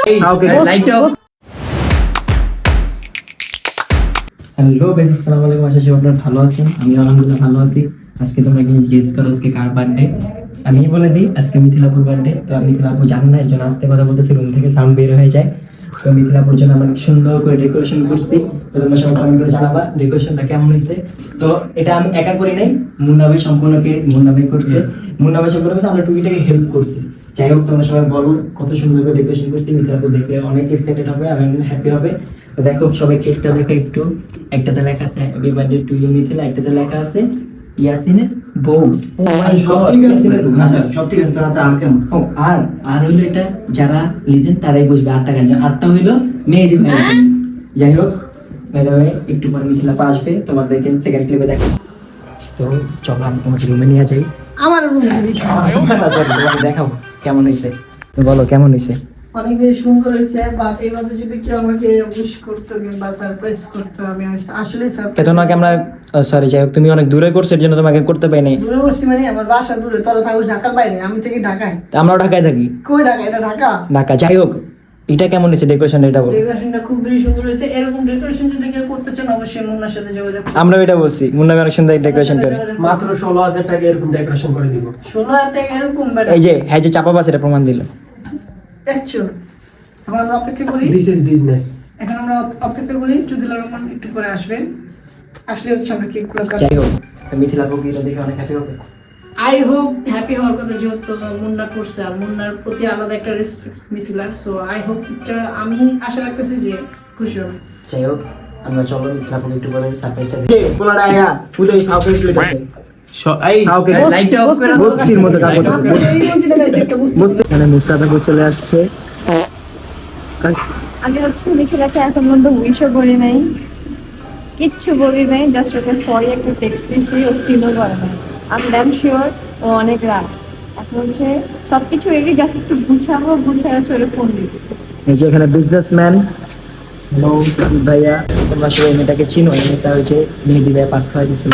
Hello guys, আসসালামু আলাইকুম। আশা করি আপনারা ভালো আছেন। আমি আলহামদুলিল্লাহ ভালো আছি। আজকে তোমরা কি গেস করো আজকে কার বার্থডে? আমি বলে দিই, আজকে মিথিলাপুর বার্থডে। তো আমি মিথিলাপুর জানি না, এর জন্য আস্তে কথা বলতেছি, রুম থেকে সাউন্ড বের হয়ে যায়। তো মিথিলাপুর জন্য আমরা সুন্দর করে ডেকোরেশন করছি। তো তোমরা সবাই কমেন্ট করে জানাবা ডেকোরেশনটা কেমন হয়েছে। তো এটা আমি একা করি নাই, মুন্না ভাই সম্পূর্ণকে মুন্না ভাই করছে। মুন্না ভাই সম্পূর্ণ আমরা টুকিটাকে হেল্প করছি। যাই হোক, তোমরা সবাই বলো কত সুন্দর করে ডেকোরেশন করছি। মিথিলাপুর দেখলে অনেক এক্সাইটেড হবে আর হ্যাপি হবে। তো দেখো সবাই কেকটা দেখো একটু। একটাতে লেখা আছে happy birthday to you Mithila, একটাতে লেখা আছে ইয়াসিনের বউ। সব ঠিক আছে, সব ঠিক আছে। তারা আর কেমন আর হইলো এটা যারা লিজেন্ড তারাই বুঝবে। 8টা গান, 8টা হইলো মেহেদি ভাই। যাই হোক, মেহেদি ভাই একটু পরে মিথিলা পা আসবে, তোমাদেরকে সেকেন্ড ক্লিপে দেখো। তো চলো আমি তোমাকে রুমে নিয়ে যাই। আমার রুমে দেখাবো কেমন হয়েছে। বলো কেমন হয়েছে। অনেক বেশি সুন্দর হয়েছে, বাট এইভাবে যদি কেউ আমাকে উইশ করতো কিংবা সারপ্রাইজ করতো, আমি আসলে সারপ্রাইজ কেন নাকি আমরা সরি। যাই হোক, তুমি অনেক দূরে করছো, এর জন্য তোমাকে করতে পাইনি। দূরে করছি মানে আমার বাসা দূরে, তোরা থাকিস ঢাকার বাইরে, আমি থেকে ঢাকায়। আমরাও ঢাকায় থাকি। কই ঢাকা? এটা ঢাকা। ঢাকা। যাই হোক, এটা কেমন হয়েছে ডেকোরেশন? এটা বলো। ডেকোরেশনটা খুব বেশি সুন্দর হয়েছে। এরকম ডেকোরেশন যদি কেউ করতে চান অবশ্যই মুন্নার সাথে যোগাযোগ করুন। আমরা এটা বলছি, মুন্না অনেক সুন্দর ডেকোরেশন করে। মাত্র 16,000 টাকা এরকম ডেকোরেশন করে দিব। 16,000 টাকা এরকম? এই যে হ্যাঁ, যে চাপা বাসের প্রমাণ দিল। দেখছো, এখন আমরা অপেক্ষা করি। This is business. এখন আমরা অপেক্ষা করি, চুদিলা রহমান একটু পরে আসবেন। আসলে হচ্ছে আমরা কেকগুলো কাটবো। যাই হোক, তো মিথিলা বগিটা দেখে অনেক হ্যাপি হবে। আই হোপ হ্যাপি হওয়ার কথা, যেহেতু মুন্না করছে আর মুন্নার প্রতি আলাদা একটা রেসপেক্ট মিথিলার। সো আই হোপ আমি আশা রাখতেছি যে খুশি হবে। যাই হোক, আমরা চলো মিথিলা বগি একটু পরে সারপ্রাইজটা দিই। পোলাটা আয়া উদয় খাওকে প্লেট আছে। বস্তির মধ্যে কাপড় এখানে মুস্তাদা চলে আসছে। আমি হচ্ছে মিথিলাকে এখন পর্যন্ত উইশও করি নাই, কিচ্ছু বলি নাই, জাস্ট ওকে সরি একটা টেক্সট দিয়েছি, ও সিনও করে না। আমি ড্যাম শিওর ও অনেক রাগ। এখন হচ্ছে সবকিছু রেডি, জাস্ট একটু গুছাবো, গুছায় চলে ফোন দিব। এই যে এখানে বিজনেসম্যান হ্যালো ভাইয়া, তোমরা সবাই মেয়েটাকে চিনো। এই মেয়েটা হচ্ছে মেহেদি ভাইয়া পাঠ খাওয়াই দিচ্ছিল।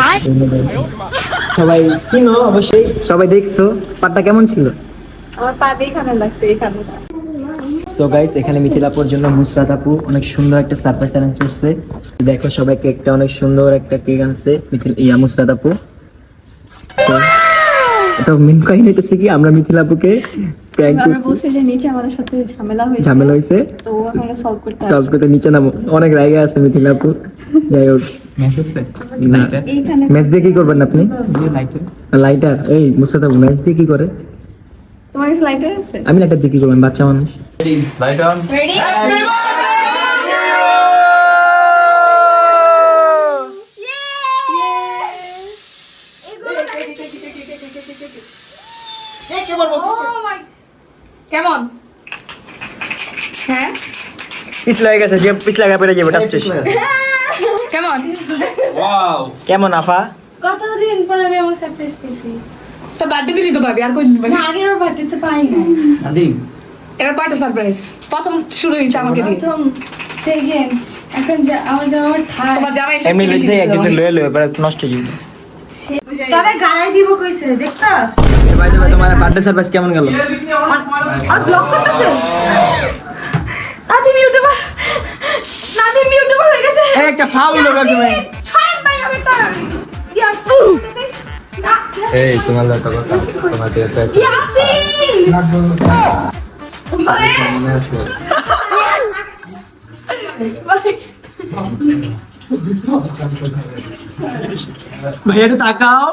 সবাই চিনো অবশ্যই, সবাই দেখছো। পাঠটা কেমন ছিল? আমার পা দিয়ে এখানে লাগছে, এখানে। সো গাইস, এখানে মিথিলাপুর জন্য মুসরাত আপু অনেক সুন্দর একটা সারপ্রাইজ অ্যারেঞ্জ করছে। দেখো সবাই, কেকটা অনেক সুন্দর একটা কেক আনছে মুসরাত আপু। তো মেন কাহিনী হচ্ছে কি, আমরা মিথিলাপুকে প্র্যাঙ্ক আমরা করছি। বলছি যে নিচে আমাদের সাথে ঝামেলা হয়েছে, তো ও এখন সলভ করতে নিচে নামো। অনেক রাগে আছে মিথিলাপু। যাই হোক, এইখানে ম্যাচ দিয়ে কি করবেন আপনি? লাইটার। এই মুসরাত আপু ম্যাচ দিয়ে কি করে? তোমার কাছে লাইটার আছে? আমি লাইটার দিয়ে কি করবেন? বাচ্চা মানুষ। Light on. রেডি? কেমন? হ্যাঁ পিছলা হয়ে গেছে, যে পিছলা গা পেরে যাবে টাস্ট। কেমন? ওয়াও, কেমন আফা? কতদিন পর আমি আমার সারপ্রাইজ পেয়েছি। তো বার্থডে দিনই তো পাবি, আর কই দিন না, আগের বার বার্থডেতে পাই না। নাদিম এবার কয়টা সারপ্রাইজ? প্রথম শুরু হইছে আমাকে দিয়ে। প্রথম, সেকেন্ড, এখন আমার যাওয়ার থার্ড। তোমার জামাই এমনি লইতে একদিন লয়ে লয়ে এবার নষ্ট হয়ে যাবে। তবে গাড়াই দিব কইছে, দেখছস? ভাই তোমার বার্থডে সারপ্রাইজ কেমন গেল? আর ব্লক করতেছে। নাদিম ইউটিউবার, নাদিম ইউটিউবার হয়ে গেছে। এই একটা ফাউল হলো তুমি। ছাড়েন ভাই, আমি তো ইয়ার এই তোমার লাটা কথা তোমার দিয়ে ইয়াসিন ভাই একটু তাকাও।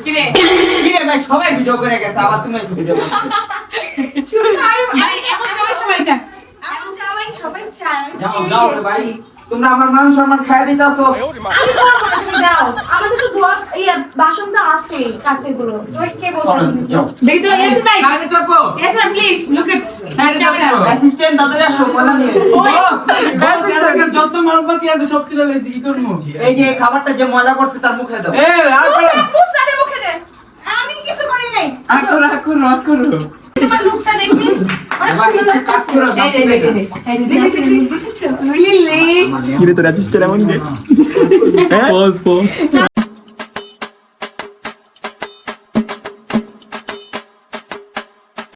কিরে ভাই সবাই ভিডিও করে গেছে, আবার তুমি ভিডিও করো। শুরু করো ভাই, এখন সবাই সবাই যান। এখন সবাই সবাই চান। যাও রে ভাই, তোমরা আমার মান সম্মান খাইয়া দিতাছো। আমি করব না, তুমি দাও। আমাদের তো ধোয়া বাসন তো আছে কাঁচের গুলো। তুই কে বলছিস? দেখি তো ইয়াসিন ভাই, আগে চপো। Yasin please look at assistant দাদা আসো, বলা নিয়ে। যত মালপাতি আছে সব কিছু লইছি, কি করব? এই যে খাবারটা যে মজা করছে তার মুখে দাও। পুষাদের মুখে দে। আমি কিছু করি নাই। রাখো তোমার লুকটা দেখবি? অনেক সুন্দর লাগছে। কাজ করো। দেখেছো? রিয়েলি কি রে তোর অ্যাসিস্ট্যান্ট এমন কে? পোজ